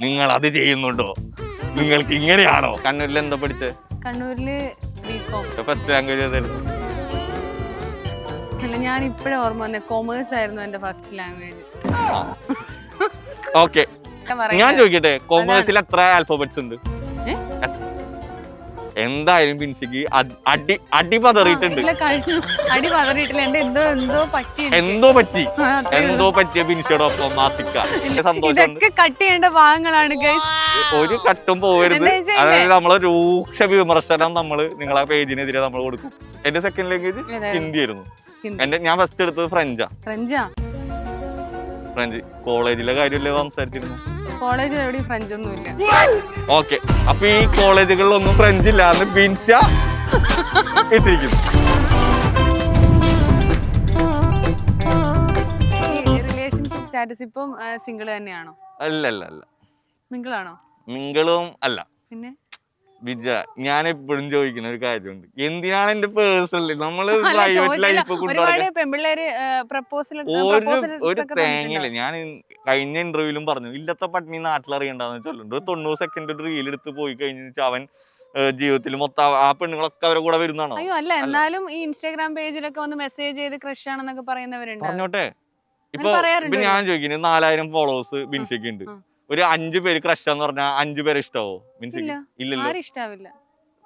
നിങ്ങൾ അത് ചെയ്യുന്നുണ്ടോ? നിങ്ങൾക്ക് ഇങ്ങനെയാണോ? കണ്ണൂരിൽ എന്താ പഠിച്ചത്? കണ്ണൂരില് ബികോം. ഫസ്റ്റ് ലാംഗ്വേജ് ഏതായിരുന്നു? അല്ല, ഞാൻ ഇപ്പഴേ ഓർമ്മ വന്നേ, കൊമേഴ്സ് ആയിരുന്നു എന്റെ ഫസ്റ്റ് ലാംഗ്വേജ്. ഓക്കെ, ഞാൻ ചോദിക്കട്ടെ, കൊമേഴ്സിൽ എത്ര ആൽഫബറ്റ്സ് ഉണ്ട്? എന്തായാലും ബിൻസിക്ക് അടി പതറിയിട്ടുണ്ട്. എന്തോ പറ്റിയ ബിൻസിയോടൊപ്പം ഇതൊക്കെ കട്ട് ചെയ്യേണ്ട ഭാഗങ്ങളാണ്. ഒരു കട്ടും പോകരുത്. അതായത് നമ്മളെ രൂക്ഷ വിമർശനം നിങ്ങളെ പേജിനെതിരെ നമ്മൾ കൊടുക്കും. എന്റെ സെക്കൻഡ് ലാംഗ്വേജ് ഹിന്ദി ആയിരുന്നു. ഞാൻ ഫസ്റ്റ് എടുത്തത് ഫ്രഞ്ച്. കോളേജിലെ കാര്യമല്ലേ സംസാരിച്ചിരുന്നു? കോളേജിൽ എവിടെയും ഫ്രഞ്ച് ഒന്നും ഇല്ല. ഓക്കെ, അപ്പൊ ഈ കോളേജുകളിലൊന്നും ഫ്രഞ്ച് ഇല്ലാന്ന് ബിൻസ ഇട്ടിരിക്കുന്നു. റിലേഷൻഷിപ്പ് സ്റ്റാറ്റസ് ഇപ്പം സിംഗിൾ തന്നെയാണോ? അല്ല, മിംഗിളാണോ? മിംഗിളും അല്ല. പിന്നെ ബിജ, ഞാൻ എപ്പോഴും ചോദിക്കുന്ന ഒരു കാര്യമുണ്ട്, എന്തിനാണ് എന്റെ പേഴ്സണലി നമ്മള് പ്രൈവറ്റ് ലൈഫ് ഒരു തേങ്ങയില്ല. ഞാൻ കഴിഞ്ഞ ഇന്റർവ്യൂലും പറഞ്ഞു, ഇല്ലത്തെ പട്ടിണി നാട്ടിലറിയണ്ടെന്ന് ചൊല്ലുണ്ട്. 90 സെക്കൻഡ് റീൽ എടുത്ത് പോയി കഴിഞ്ഞാൽ അവൻ ജീവിതത്തിൽ മൊത്തം ആ പെണ്ണുങ്ങളൊക്കെ അവരെ കൂടെ വരുന്നതാണോ? അയ്യോ അല്ല, എന്നാലും ഈ ഇൻസ്റ്റാഗ്രാം പേജിലൊക്കെ വന്ന് മെസ്സേജ് ചെയ്ത് ക്രഷ് ആണെന്നൊക്കെ പറയുന്നവരുണ്ട്. പറഞ്ഞോട്ടെ, ഇപ്പൊ ഞാൻ ചോദിക്കുന്നത് 4000 ഫോളോവേഴ്സ് ബിൻസിക്ക് ഉണ്ട്. ഒരു 5 പേര് ക്രഷ് എന്ന് പറഞ്ഞാൽ 5 പേരെ ഇഷ്ടാവോ ബിൻസിക്ക്? ഇല്ലല്ലോ.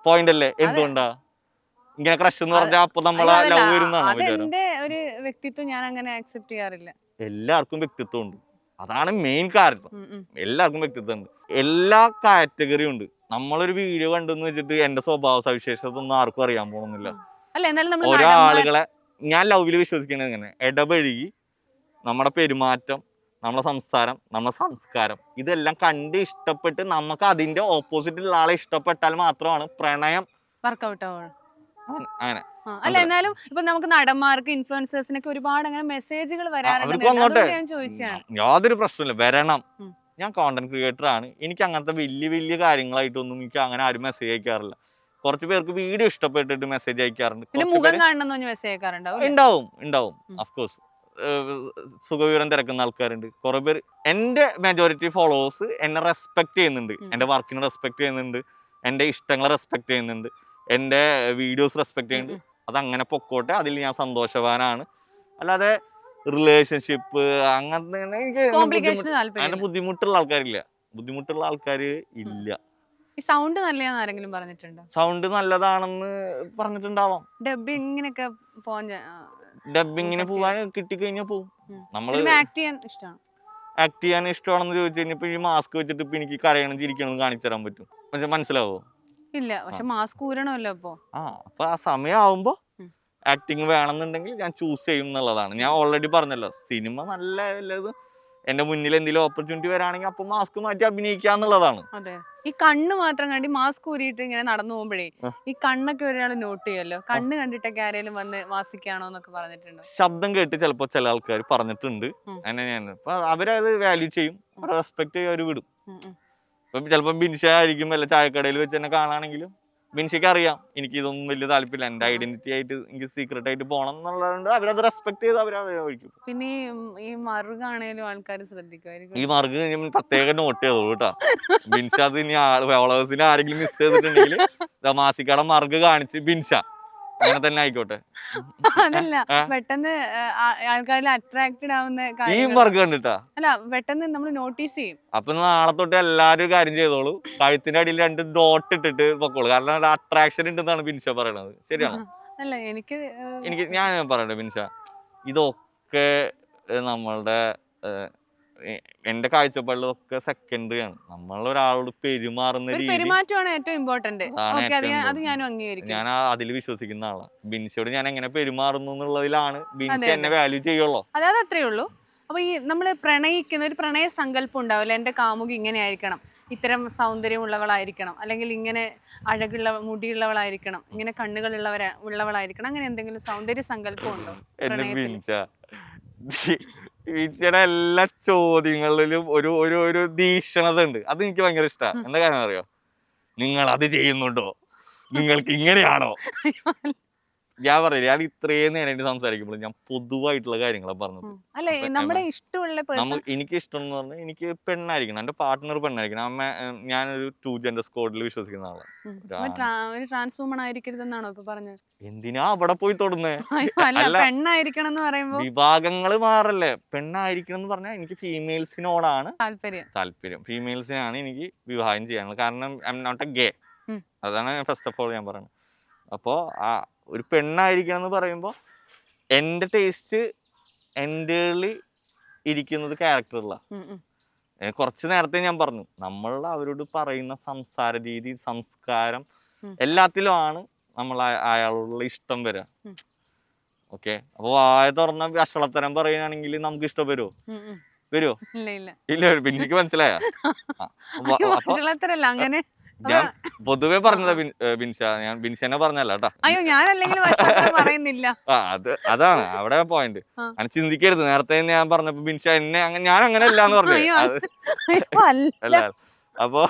പോയിന്റ് അല്ലേ? എന്തുകൊണ്ടാ ഇങ്ങനെ ക്രഷ് എന്ന് പറഞ്ഞാൽ അപ്പൊ നമ്മളെ ലവ് വരുന്നതാണോ? അതെന്റെ ഒരു വ്യക്തിത്വം, ഞാൻ അങ്ങനെ അക്സെപ്റ്റ് ചെയ്യാറില്ല. എല്ലാവർക്കും വ്യക്തിത്വം ഉണ്ട്, അതാണ് മെയിൻ കാരണം. എല്ലാവർക്കും വ്യക്തിത്വം ഉണ്ട്, എല്ലാ കാറ്റഗറിയും ഉണ്ട്. നമ്മളൊരു വീഡിയോ കണ്ടെന്ന് വെച്ചിട്ട് എന്റെ സ്വഭാവ സവിശേഷത ഒന്നും ആർക്കും അറിയാൻ പോകുന്നില്ല. ഒരാളുകളെ ഞാൻ ലവില് വിശ്വസിക്കുന്നത് ഇങ്ങനെ ഇടപഴകി നമ്മുടെ പെരുമാറ്റം, നമ്മുടെ സംസാരം, നമ്മുടെ സംസ്കാരം ഇതെല്ലാം കണ്ട് ഇഷ്ടപ്പെട്ട് നമുക്ക് അതിന്റെ ഓപ്പോസിറ്റുള്ള ആളെ ഇഷ്ടപ്പെട്ടാൽ മാത്രമാണ് പ്രണയം വർക്ക്ഔട്ട് ആവുക. അങ്ങനെ അല്ല, എന്നാലും ഇപ്പൊ നമുക്ക് നടന്മാർക്ക് ഇൻഫ്ലുവൻസേഴ്സിനൊക്കെ ഒരുപാട് അങ്ങനെ മെസ്സേജുകൾ വരാറുണ്ട്. യാതൊരു പ്രശ്നമില്ല, വരണം. ഞാൻ കോണ്ടന്റ് ക്രിയേറ്റർ ആണ്. എനിക്ക് അങ്ങനത്തെ വലിയ കാര്യങ്ങളായിട്ടൊന്നും എനിക്ക് അങ്ങനെ ആരും മെസ്സേജ് അയക്കാറില്ല. കുറച്ച് പേർക്ക് വീഡിയോ ഇഷ്ടപ്പെട്ടിട്ട് മെസ്സേജ് അയക്കാറുണ്ട്. ഉണ്ടാവും അഫ്കോഴ്സ്. സുഖവിവരം തിരക്കുന്ന ആൾക്കാരുണ്ട് കുറെ പേര്. എന്റെ മെജോറിറ്റി ഫോളോവേഴ്സ് എന്നെ റെസ്പെക്ട് ചെയ്യുന്നുണ്ട്, എന്റെ വർക്കിനെ റെസ്പെക്ട് ചെയ്യുന്നുണ്ട്, എന്റെ ഇഷ്ടങ്ങളെ റെസ്പെക്ട് ചെയ്യുന്നുണ്ട്, എന്റെ വീഡിയോസ് റെസ്പെക്ട് ചെയ്യുന്നുണ്ട്. അതങ്ങനെ പൊക്കോട്ടെ, അതിൽ ഞാൻ സന്തോഷവാനാണ്. അല്ലാതെ റിലേഷൻഷിപ്പ് അങ്ങനത്തെ അങ്ങനെ ബുദ്ധിമുട്ടുള്ള ആൾക്കാര് ഇല്ല. സൗണ്ട് നല്ലതാണെന്ന് ആരെങ്കിലും പറഞ്ഞിട്ടുണ്ടോ? സൗണ്ട് നല്ലതാണെന്ന് പറഞ്ഞിട്ടുണ്ടാവാം. ഡബിങ്ങിന് പോവാൻ കിട്ടിക്കഴിഞ്ഞാൽ പോവും. ആക്ട് ചെയ്യാൻ ഇഷ്ടമാണെന്ന് ചോദിച്ചു കഴിഞ്ഞപ്പോ ഈ മാസ്ക് വെച്ചിട്ട് ഇപ്പൊ എനിക്ക് കരയണം ചിരിക്കണം കാണിച്ചു തരാൻ പറ്റും. പക്ഷെ മനസ്സിലാവോ? ഇല്ല, പക്ഷെ മാസ്ക് ഊരണമല്ലോ. അപ്പൊ ആ സമയമാവുമ്പോ ആക്ടിങ് വേണമെന്നുണ്ടെങ്കിൽ ഞാൻ ചൂസ് ചെയ്യും എന്നുള്ളതാണ്. ഞാൻ ഓൾറെഡി പറഞ്ഞല്ലോ, സിനിമ നല്ല എന്റെ മുന്നിൽ എന്തെങ്കിലും ഓപ്പർച്യൂണിറ്റി വരാണെങ്കിൽ അപ്പൊ മാസ്ക് മാറ്റി അഭിനയിക്കാന്നുള്ളതാണ്. അതെ, ഈ കണ്ണ് മാത്രം കണ്ടി മാസ്ക് ഊരിയിട്ട് ഇങ്ങനെ നടന്നു പോകുമ്പോഴേ ഈ കണ്ണൊക്കെ ഒരാൾ നോട്ട് ചെയ്യുമല്ലോ. കണ്ണ് കണ്ടിട്ടൊക്കെ ആരെങ്കിലും വന്ന് മാസിക്കാണോ എന്നൊക്കെ പറഞ്ഞിട്ടുണ്ട്. ശബ്ദം കേട്ട് ചിലപ്പോ ചില ആൾക്കാർ പറഞ്ഞിട്ടുണ്ട്. അപ്പൊ അവരത് വാല്യൂ ചെയ്യും, റെസ്പെക്ട് ചെയ്യും, അവര് വിടും. ഇപ്പൊ ചിലപ്പോ ബിൻഷ ആയിരിക്കും വല്ല ചായക്കടയിൽ വെച്ച് എന്നെ കാണാണെങ്കിലും ബിൻഷയ്ക്ക് അറിയാം എനിക്ക് ഇതൊന്നും വലിയ താല്പര്യമില്ല, എന്റെ ഐഡന്റിറ്റി ആയിട്ട് എനിക്ക് സീക്രട്ട് ആയിട്ട് പോകണം എന്നുള്ളതുകൊണ്ട് അവരത് റെസ്പെക്ട് ചെയ്ത് അവരൊഴിക്കും. പിന്നെ ഈ മറുകാണേലും ആൾക്കാർ ശ്രദ്ധിക്കുമായിരിക്കും. ഈ മറുക് പ്രത്യേകം നോട്ട് ചെയ്തോളൂ കേട്ടോ. ബിൻഷ അത് ഇനി ഫോളോവേഴ്സിന് ആരെങ്കിലും മിസ് ചെയ്തിട്ടുണ്ടെങ്കിൽ മാസിക്കട മറുക് കാണിച്ച് ബിൻഷ അങ്ങനെ തന്നെ ആയിക്കോട്ടെ. അതല്ല, പെട്ടെന്ന് ആൾക്കാരിൽ അട്രാക്റ്റഡ് ആവുന്ന ഈ മറുക് കണ്ടിട്ടാ അല്ല, പെട്ടെന്ന് നമ്മൾ നോട്ടീസ് ചെയ്യും. അപ്പൊ നാളെ തൊട്ട് എല്ലാരും കാര്യം ചെയ്തോളൂ, കഴുത്തിന്റെ അടിയിൽ 2 ഡോട്ട് ഇട്ടിട്ട് പൊക്കോളൂ. കാരണം അട്രാക്ഷൻ ഉണ്ടെന്നാണ് ബിൻഷ പറയണത്. ശരിയാണോ? അല്ല, എനിക്ക് ഞാൻ പറയട്ടെ ബിൻഷ, ഇതൊക്കെ നമ്മളുടെ എന്റെ കാഴ്ചപ്പാടിലൊക്കെ സെക്കൻഡറി ആണ്. നമ്മളൊരാളോട് പെരുമാറുന്ന പെരുമാറ്റമാണ് ഏറ്റവും ഇമ്പോർട്ടന്റ്. ഞാൻ അതിൽ വിശ്വസിക്കുന്ന ആളാണ്. ബിൻഷയോട് ഞാൻ എങ്ങനെ പെരുമാറുന്നു എന്നുള്ളതിലാണ് ബിൻഷ എന്നെ വാല്യൂ ചെയ്യുള്ളൂ. അതായത് അത്രേ ഉള്ളൂ. അപ്പൊ ഈ നമ്മള് പ്രണയിക്കുന്ന ഒരു പ്രണയ സങ്കല്പം ഉണ്ടാവില്ല, എന്റെ കാമുകി ഇങ്ങനെ ആയിരിക്കണം, ഇത്തരം സൗന്ദര്യമുള്ളവളായിരിക്കണം, അല്ലെങ്കിൽ ഇങ്ങനെ അഴകുള്ള മുടിയുള്ളവളായിരിക്കണം, ഇങ്ങനെ ഉള്ളവളായിരിക്കണം, അങ്ങനെ എന്തെങ്കിലും സൗന്ദര്യ സങ്കല്പം ഉണ്ടോ? ബിൻഷയുടെ എല്ലാ ചോദ്യങ്ങളിലും ഒരു തീക്ഷണത ഉണ്ട്. അത് എനിക്ക് ഭയങ്കര ഇഷ്ടമാണ്. എന്താ കാര്യം അറിയോ? നിങ്ങൾ അത് ചെയ്യുന്നുണ്ടോ? നിങ്ങൾക്ക് ഇങ്ങനെയാണോ? ഞാൻ പറയില്ല, ഞാൻ ഇത്രയും നേരം സംസാരിക്കുമ്പോൾ ഞാൻ പൊതുവായിട്ടുള്ള കാര്യങ്ങളാണ് പറഞ്ഞത്. അല്ലെ നമ്മുടെ ഇഷ്ടമുള്ള എനിക്ക് ഇഷ്ടം എന്ന് പറഞ്ഞാൽ എനിക്ക് പെണ്ണായിരിക്കണം, എന്റെ പാർട്ട്ണർ പെണ്ണായിരിക്കണം. ഞാനൊരു 2 ജെൻഡർ സ്കോഡിൽ വിശ്വസിക്കുന്ന ആളാണ്. ട്രാൻസ് വുമൺ ആയിരിക്കരുതെന്നാണോ ഇപ്പൊ പറഞ്ഞത്? എന്തിനാ അവിടെ പോയി തൊടുന്നേ? പെണ്ണായിരിക്കണം എന്ന് പറയുമ്പോ വിഭാഗങ്ങള് മാറല്ലേ. പെണ്ണായിരിക്കണം എന്ന് പറഞ്ഞാൽ എനിക്ക് ഫീമെയിൽസിനോടാണ് താല്പര്യം. ഫീമെയിൽസിനാണ് എനിക്ക് വിവാഹം ചെയ്യാനുള്ളത്. കാരണം I am not a gay. അതാണ് ഫസ്റ്റ് ഓഫ് ഓൾ ഞാൻ പറയുന്നത്. അപ്പോൾ ഒരു പെണ്ണായിരിക്കണം എന്ന് പറയുമ്പോൾ എൻ്റെ ടേസ്റ്റ് എൻ്റെ ഇരിക്കുന്നത് ക്യാരക്ടറിലാണ്. കുറച്ച് നേരത്തെ ഞാൻ പറഞ്ഞു, നമ്മൾ അവരോട് പറയുന്ന സംസാര രീതി, സംസ്കാരം എല്ലാത്തിലും ആണ് നമ്മൾ അയാളോടുള്ള ഇഷ്ടം വരിക. ഓക്കെ, അപ്പൊ വായ തുറന്ന വഷളത്തരം പറയുകയാണെങ്കിൽ നമുക്ക് ഇഷ്ടപ്പെടുവോ? വരുമോ? ഇല്ല. പിന്നെ എനിക്ക് മനസ്സിലായ ഞാൻ പൊതുവെ പറഞ്ഞതാ ബിൻഷ, ഞാൻ ബിൻഷനെ പറഞ്ഞല്ല കേട്ടോ. അതാണ് അവിടെ പോയിന്റ്. അങ്ങനെ ചിന്തിക്കരുത്. നേരത്തെ ഞാൻ പറഞ്ഞപ്പോ ബിൻഷ എന്നെ ഞാൻ അങ്ങനെ അല്ലാന്ന് പറഞ്ഞു. അല്ല, അപ്പൊ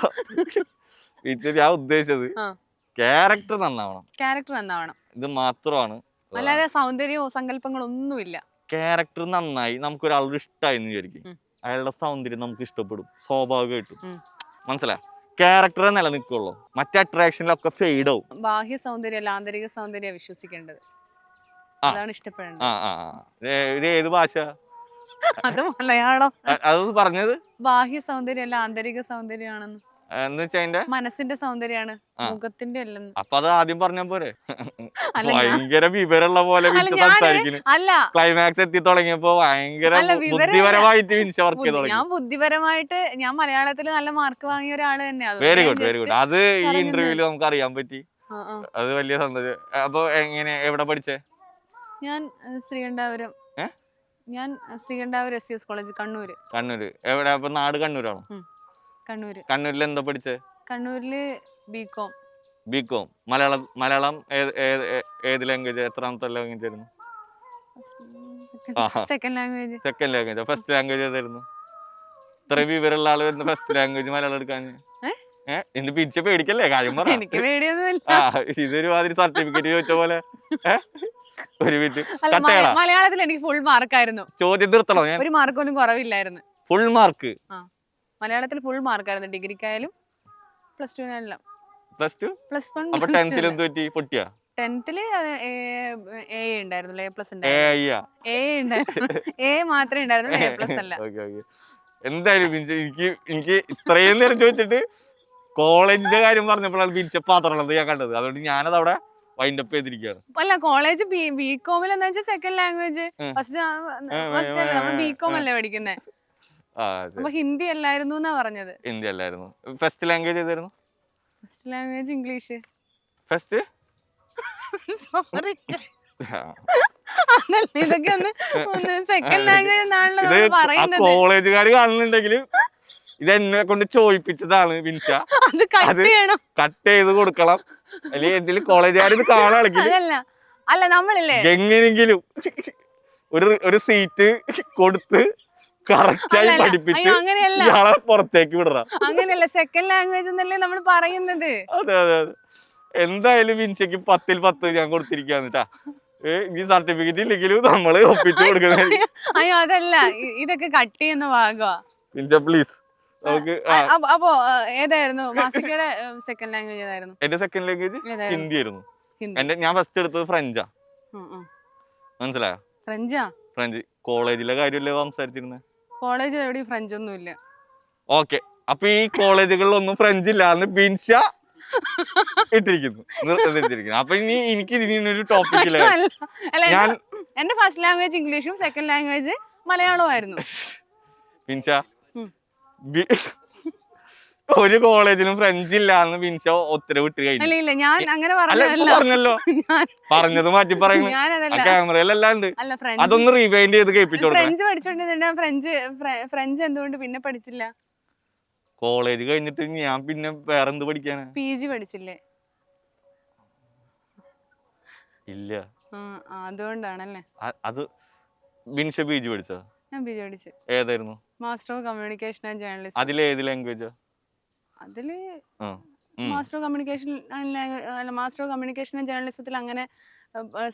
ഞാൻ ഉദ്ദേശിച്ചത് ക്യാരക്ടർ നന്നാവണം. ഇത് മാത്രമാണ്, അല്ലാതെ സൗന്ദര്യമോ സങ്കല്പങ്ങളോ ഒന്നുമില്ല. ക്യാരക്ടർ നന്നായി നമുക്കൊരാളോട് ഇഷ്ടമായി എന്ന് വിചാരിക്കും, അയാളുടെ സൗന്ദര്യം നമുക്ക് ഇഷ്ടപ്പെടും സ്വാഭാവികമായിട്ടും. മനസ്സിലായി? ക്യാരക്ടറെ നിലനിൽക്കുള്ളൂ, മറ്റേ അട്രാക്ഷനിലൊക്കെ ഫെയ്ഡ് ആവും. ബാഹ്യ സൗന്ദര്യം അല്ല ആന്തരിക സൗന്ദര്യം വിശ്വസിക്കേണ്ടത്. അതാണ് ഇഷ്ടപ്പെടുന്നത്. ഇത് ഏത് ഭാഷ? അത് മലയാളം. അത് പറഞ്ഞത് ബാഹ്യ സൗന്ദര്യം അല്ല ആന്തരിക സൗന്ദര്യമാണെന്ന്. മനസ്സിന്റെ സൗന്ദര്യാണ്, മുഖത്തിന്റെ അല്ലെന്ന്. അപ്പൊ അത് ആദ്യം പറഞ്ഞ പോരെ? ഭയങ്കര വിവരമുള്ള പോലെ ക്ലൈമാക്സ് എത്തി തുടങ്ങിയപ്പോ ഭയങ്കര ബുദ്ധിപരമായിട്ട് വർക്ക് ചെയ്ത് തുടങ്ങി. ഞാൻ ബുദ്ധിപരമായിട്ട് ഞാൻ മലയാളത്തിൽ നല്ല മാർക്ക് വാങ്ങിയ ഒരാള് തന്നെയാണ്. Very good. അത് ഈ ഇന്റർവ്യൂല് നമുക്ക് അറിയാൻ പറ്റി. അത് വലിയ സന്തോഷം. അപ്പൊ എങ്ങനെ, എവിടെ പഠിച്ചേ? ഞാൻ ശ്രീകണ്ഠാപുരം SCS കോളേജ്, കണ്ണൂര്. എവിടെ? അപ്പൊ നാട് കണ്ണൂരാണോ? കണ്ണൂരിൽ എന്താ പഠിച്ചേ? കണ്ണൂരില് ബികോം. മലയാളം ഏത് ലാംഗ്വേജ്? എത്രാമത്തെ ലാംഗ്വേജ് ആയിരുന്നു? Second language. ഫസ്റ്റ് ലാംഗ്വേജ് ഏതായിരുന്നു? ഇത്ര വിവരമുള്ള ആള് വരുന്ന ഫസ്റ്റ് ലാംഗ്വേജ് മലയാളം എടുക്കാൻ എന്ത് പിടിച്ച പേടിക്കല്ലേ? കാര്യം പറ. ഇതൊരു മാതിരി സർട്ടിഫിക്കറ്റ് ചോദിച്ച പോലെ. ഒരു മിനിറ്റ്, മലയാളത്തിൽ എനിക്ക് ഫുൾ മാർക്കായിരുന്നു. ചോദ്യം തീർത്തണോ? ഞാൻ ഒരു മാർക്ക് പോലും കുറവില്ലായിരുന്നു. ഫുൾ മാർക്ക് മലയാളത്തിൽ ഫുൾ മാർക്കായിരുന്നു, ഡിഗ്രിക്കായാലും പ്ലസ് ടുവിനെല്ലാം. പ്ലസ് 1 അപ്പൊ 10th എന്ത് പറ്റി? പൊട്ടിയാ? 10th A ഉണ്ടായിരുന്നു, A മാത്രമേ ഉണ്ടായിരുന്നു, A+ അല്ല. എന്തായാലും എനിക്ക് ഇത്രയും നേരം ചോദിച്ചിട്ട് കോളേജിന്റെ കാര്യം പറഞ്ഞപ്പോഴാണ് ബിൻഷ പാത്രമുള്ളത് ഞാൻ കണ്ടത്. അതുകൊണ്ട് ഞാനത് അവിടെ വൈൻഡപ്പ് ചെയ്തിരിക്കുകയാണ്. അല്ല, കോളേജ് ബികോമിൽ എന്താ വെച്ചാൽ സെക്കൻഡ് ലാംഗ്വേജ് ഫസ്റ്റ് നമ്മൾ ബികോം അല്ലേ പഠിക്കുന്നേ. അപ്പൊ ഹിന്ദി അല്ലായിരുന്നു എന്നാ പറഞ്ഞത്. ഹിന്ദി അല്ലായിരുന്നു. ഫസ്റ്റ് ലാംഗ്വേജ് ഏതായിരുന്നു? First language English. First sorry, ഇതൊക്കെ ഒന്ന് സെക്കൻഡ് ലാംഗ്വേജ് എന്നാണല്ലോ പറയുന്നത്. കോളേജുകാർ കാണുന്നുണ്ടെങ്കിൽ ഇത് എന്നെ കൊണ്ട് ചോദിപ്പിച്ചതാണ് ബിൻഷ. അത് കട്ട് ചെയ്ത് കൊടുക്കണം. അല്ലെങ്കിൽ എന്തെങ്കിലും കോളേജുകാർ ഇത് കാണാണെങ്കിൽ അല്ല നമ്മളില്ലേ എങ്ങനെങ്കിലും ഒരു സീറ്റ് കൊടുത്ത് കറക്റ്റായി പഠിപ്പിച്ച് ഇയാളെ പുറത്തേക്ക് വിടണം. അങ്ങനെയല്ല, സെക്കൻഡ് ലാംഗ്വേജ് എന്നല്ലേ നമ്മൾ പറയുന്നത്. അതെ. എന്തായാലും ബിൻഷയ്ക്ക് 10ൽ 10 ഞാൻ കൊടുത്തിരിക്കാണ് കേട്ടാ. ഈ സർട്ടിഫിക്കറ്റ് ഇല്ലെങ്കിലും നമ്മള് ഒപ്പിച്ചു കൊടുക്കുന്നത്. അയ്യോ അതല്ല, ഇതൊക്കെ കട്ട് ചെയ്യുന്ന ഭാഗമാ. ബിൻഷ പ്ലീസ്. അപ്പൊ ഏതായിരുന്നു മാസികയുടെ സെക്കൻഡ് ലാംഗ്വേജ്? ഏതായിരുന്നു? എന്റെ സെക്കൻഡ് ലാംഗ്വേജ് ഹിന്ദി ആയിരുന്നു. ഞാൻ ഫസ്റ്റ് എടുത്തത് ഫ്രഞ്ചാ. മനസ്സിലായോ? ഫ്രഞ്ച് കോളേജിലെ കാര്യമല്ലേ സംസാരിച്ചിരുന്നത്? കോളേജിൽ എവിടെയും ഫ്രഞ്ച് ഒന്നും ഇല്ല. ഓക്കെ, അപ്പൊ ഈ കോളേജുകളിലൊന്നും ഫ്രഞ്ച് ഇല്ലാന്ന് ബിൻഷ ഇട്ടിരിക്കുന്നു. അപ്പൊ ഇനി എനിക്ക് ഇതിനൊരു ടോപ്പിക്കില്ല. എന്റെ ഫസ്റ്റ് ലാംഗ്വേജ് ഇംഗ്ലീഷും സെക്കൻഡ് ലാംഗ്വേജ് മലയാളവും ആയിരുന്നു. ബിൻഷ ഒരു കോളേജിലും ഫ്രഞ്ച് ഇല്ലാന്ന് ബിൻഷ ഉത്തരവിട്ട് കഴിഞ്ഞു. ഞാൻ അങ്ങനെ പറഞ്ഞല്ലോ. പറഞ്ഞത് മാറ്റി പറയുന്നു. ക്യാമറയിലല്ലാണ്ട് അതൊന്ന് റിവൈൻഡ് ചെയ്ത് കേൾപ്പിച്ചോളൂ. ഫ്രഞ്ച് പഠിച്ചോണ്ടിരുന്ന ഫ്രഞ്ച് എന്തുകൊണ്ട് പിന്നെ പഠിച്ചില്ല? കോളേജ് കഴിഞ്ഞിട്ട് ഞാൻ പിന്നെ വേറെന്ത് പഠിക്കാനാ? PG പഠിച്ചില്ലേ? ഇല്ല. അതുകൊണ്ടാണല്ലേ. അത് ബിൻഷ PG പഠിച്ചോ? ഞാൻ PG പഠിച്ചു. ഏതായിരുന്നു? Master of communication and journalism. അതിലേത് ലാംഗ്വേജാ? മാസ്റ്റർ ഓഫ് കമ്മ്യൂണിക്കേഷൻ ആൻഡ് ജേർണലിസത്തിൽ അങ്ങനെ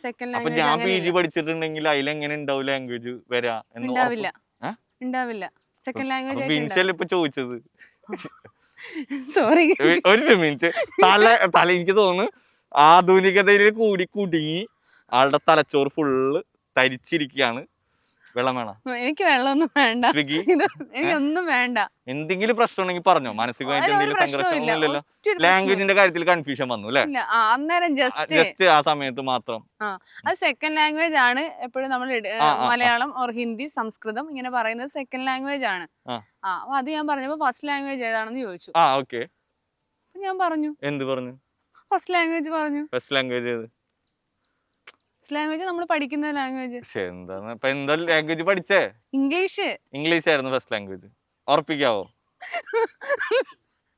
സെക്കൻഡ് അപ്പൊ ലാംഗ്വേജ് ഞാൻ അങ്ങനെ PG പഠിച്ചിട്ടുണ്ടെങ്കിൽ അതിലെങ്ങനെ ഉണ്ടാവും ലാംഗ്വേജ് വരാ എന്ന് ഉണ്ടാവില്ല ഏ? ഉണ്ടാവില്ല സെക്കൻഡ് ലാംഗ്വേജ് ആയിട്ട് ബിൻഷല്ലേ ഇപ്പൊ ചോദിച്ചത്. സോറി ഒരു മിനിറ്റ്, തല എനിക്ക് തോന്നുന്നു ആധുനികതയിൽ കൂടി കുടുങ്ങി ആളുടെ തലച്ചോറ് ഫുള്ള് തരിച്ചിരിക്കുകയാണ്. വെള്ളം വേണം, എനിക്ക് വെള്ളമൊന്നും വേണ്ട, സ്വിഗ്ഗി എനിക്കൊന്നും വേണ്ട. എന്തെങ്കിലും പ്രശ്നം ഉണ്ടെങ്കിൽ പറഞ്ഞോ, മാനസികമായിട്ട് ഒരു എന്തെങ്കിലും സംഘർഷം പ്രശ്നമില്ല, ഒന്നുമില്ലല്ലോ. ഒറ്റൊരു ലാംഗ്വേജിന്റെ കാര്യത്തിൽ കൺഫ്യൂഷൻ വന്നു അല്ലെ? ഇല്ല അന്നേരം ജസ്റ്റ് ജസ്റ്റ് ആ സമയത്ത് മാത്രം. അത് സെക്കൻഡ് ലാംഗ്വേജ് ആണ്. എപ്പോഴും നമ്മൾ ആ. മലയാളം ഓർ ഹിന്ദി സംസ്കൃതം ഇങ്ങനെ പറയുന്നത് സെക്കൻഡ് ലാംഗ്വേജ് ആണ്. അപ്പൊ അത് ഞാൻ പറഞ്ഞപ്പോ ഫസ്റ്റ് ലാംഗ്വേജ് ഏതാണെന്ന് ചോദിച്ചു. ഓക്കെ, ഞാൻ പറഞ്ഞു. എന്ത് പറഞ്ഞു? ഫസ്റ്റ് ലാംഗ്വേജ് പറഞ്ഞു. ഫസ്റ്റ് ലാംഗ്വേജ് ഏത്? ഫസ്റ്റ് ലാംഗ്വേജ് നമ്മൾ പഠിക്കുന്ന ലാംഗ്വേജ്. പക്ഷെ എന്താണ് ഇപ്പൊ എന്താ ലാംഗ്വേജ് പഠിച്ചേ? ഇംഗ്ലീഷ്. ഇംഗ്ലീഷ് ആയിരുന്നു ഫസ്റ്റ് ലാംഗ്വേജ്. ഉറപ്പിക്കാവോ?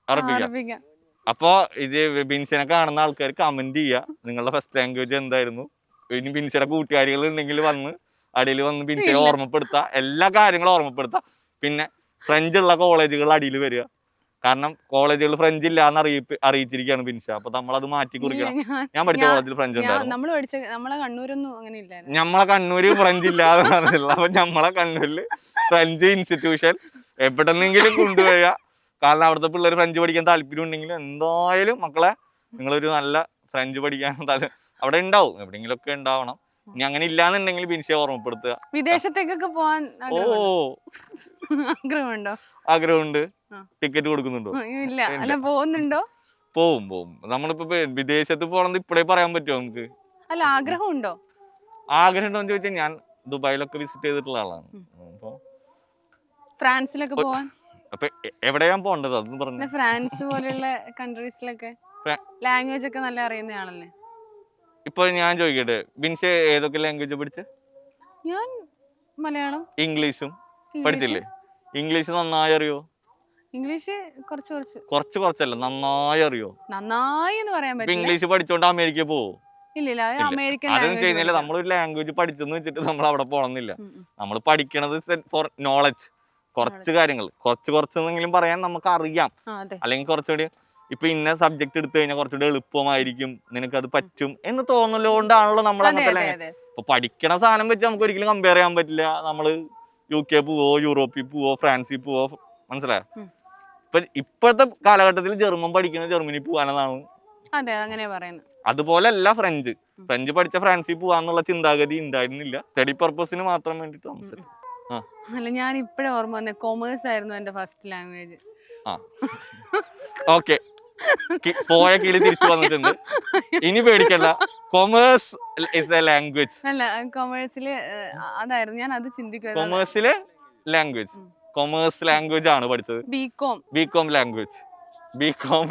ഉറപ്പിക്കാം. അപ്പൊ ഇത് ബിൻസിനെ കാണുന്ന ആൾക്കാർ കമന്റ് ചെയ്യുക നിങ്ങളുടെ ഫസ്റ്റ് ലാംഗ്വേജ് എന്തായിരുന്നു. ഇനി ബിൻസിയുടെ കൂട്ടുകാരികൾ ഉണ്ടെങ്കിൽ വന്ന് അടിയിൽ വന്ന് ബിൻസിനെ ഓർമ്മപ്പെടുത്തുക, എല്ലാ കാര്യങ്ങളും ഓർമ്മപ്പെടുത്തുക. പിന്നെ ഫ്രഞ്ച് ഉള്ള കോളേജുകൾ അടിയിൽ വരിക, കാരണം കോളേജുകൾ ഫ്രഞ്ച് ഇല്ലാന്ന് അറിയിച്ചിരിക്കുകയാണ് ബിൻഷ. അപ്പൊ നമ്മളത് മാറ്റി കുറിക്കണം. ഞാൻ പഠിച്ച കോളേജിൽ ഫ്രഞ്ച് ഉണ്ടായിരുന്നു. നമ്മളെ കണ്ണൂരൊന്നും അങ്ങനെ ഇല്ല. നമ്മളെ കണ്ണൂര് ഫ്രഞ്ച് ഇല്ലാതെ പറഞ്ഞില്ല. അപ്പൊ നമ്മളെ കണ്ണൂരില് ഫ്രഞ്ച് ഇൻസ്റ്റിറ്റ്യൂഷൻ എവിടെന്നെങ്കിലും കൊണ്ടുവരിക. കാരണം അവിടുത്തെ പിള്ളേർ ഫ്രഞ്ച് പഠിക്കാൻ താല്പര്യം ഉണ്ടെങ്കിൽ എന്തായാലും മക്കളെ നിങ്ങളൊരു നല്ല ഫ്രഞ്ച് പഠിക്കാൻ അവിടെ ഉണ്ടാവും, എവിടെയെങ്കിലും ഒക്കെ ഉണ്ടാവണം. ഇനി അങ്ങനെ ഇല്ലാന്നുണ്ടെങ്കിൽ ബിൻഷയെ ഓർമ്മപ്പെടുത്തുക. വിദേശത്തേക്കൊക്കെ പോവാൻ ആഗ്രഹമുണ്ടോ? ആഗ്രഹമുണ്ട്. ടിക്കറ്റ് കൊടുക്കുന്നുണ്ടോ? ഇല്ല. അല്ല പോകുന്നുണ്ടോ? പോവും. നമ്മളിപ്പോ വിദേശത്ത് പോകണത് ഇപ്പഴേ പറയാൻ പറ്റുമോ നമുക്ക്? അല്ല ആഗ്രഹമുണ്ടോ? ആഗ്രഹം ഉണ്ടോന്ന് ചോദിച്ചാൽ ഞാൻ ദുബായിലൊക്കെ വിസിറ്റ് ചെയ്തിട്ടുള്ള ആളാണ്. അപ്പൊ ഫ്രാൻസിലൊക്കെ പോവാൻ. അപ്പൊ എവിടെയാ പോണ്ടത് അതൊന്നും പറഞ്ഞു. ഫ്രാൻസ് പോലെയുള്ള കൺട്രീസിലൊക്കെ ലാംഗ്വേജ് ഒക്കെ നല്ല അറിയുന്നയാളല്ലേ. ഇപ്പൊ ഞാൻ ചോദിക്കട്ടെ, ബിൻഷ ഏതൊക്കെ ലാംഗ്വേജ് പഠിച്ചേ? ഞാൻ മലയാളം ഇംഗ്ലീഷും പഠിച്ചില്ലേ? ഇംഗ്ലീഷ് നന്നായി അറിയോ? ഇംഗ്ലീഷ് കുറച്ചല്ല, നന്നായി അറിയോ? നന്നായി എന്ന് പറയാൻ പറ്റില്ല. ഇംഗ്ലീഷ് പഠിച്ചോണ്ട് അമേരിക്ക പോവോ? ഇല്ല, അമേരിക്കൻ അതെന്ന് കഴിഞ്ഞാല് നമ്മളൊരു ലാംഗ്വേജ് പഠിച്ചെന്ന് വെച്ചിട്ട് നമ്മൾ അവിടെ പോകണമെന്നില്ല. നമ്മൾ പഠിക്കണത് ഫോർ നോളജ്, കുറച്ച് കാര്യങ്ങൾ കുറച്ചെന്നെങ്കിലും പറയാൻ നമുക്ക് അറിയാം. അല്ലെങ്കിൽ കുറച്ചുകൂടി ഇപ്പൊ ഇന്ന സബ്ജക്ട് എടുത്തു കഴിഞ്ഞാൽ കുറച്ചുകൂടി എളുപ്പമായിരിക്കും, നിനക്ക് അത് പറ്റും എന്ന് തോന്നലുകൊണ്ടാണല്ലോ നമ്മൾ അങ്ങനത്തെ ലാംഗ്വേജ്. ഇപ്പൊ പഠിക്കണ സാധനം വെച്ച് നമുക്ക് ഒരിക്കലും കമ്പയർ ചെയ്യാൻ പറ്റില്ല. നമ്മള് UK പോവോ, യൂറോപ്പിൽ പോവോ, ഫ്രാൻസിൽ പോവോ, മനസ്സിലായോ? ഇപ്പോഴത്തെ കാലഘട്ടത്തിൽ ജർമ്മൻ പഠിക്കുന്നത് ജർമ്മനി പോകാനെന്നാണ്. അതെ, അങ്ങനെ പറയുന്നത്. അതുപോലെയല്ല ഫ്രഞ്ച് പഠിച്ച ഫ്രാൻസിൽ പോവാന്നുള്ള ചിന്താഗതി ഉണ്ടായിരുന്നില്ല. സ്റ്റഡി പർപ്പസിന് മാത്രം വേണ്ടിട്ട് താമസിച്ചു. അല്ല, ഞാൻ ഇപ്പഴേ ഓർമ്മ വന്നേ, കൊമേഴ്സ് ആയിരുന്നു എന്റെ ഫസ്റ്റ് ലാംഗ്വേജ്. ഓക്കെ, പോയ കിളി തിരിച്ചു വന്നിട്ടുണ്ട്. ഇനി പേടിക്കണ്ട, കൊമേഴ്സ് ഇസ് എ ലാംഗ്വേജ്. അല്ല, കൊമേഴ്സില് അതായിരുന്നു, ഞാൻ അത് ചിന്തിക്കുക. കൊമേഴ്സിലെ കൊമേഴ്സ് ലാംഗ്വേജ് ആണ് പഠിച്ചത്. BCom language. ബികോം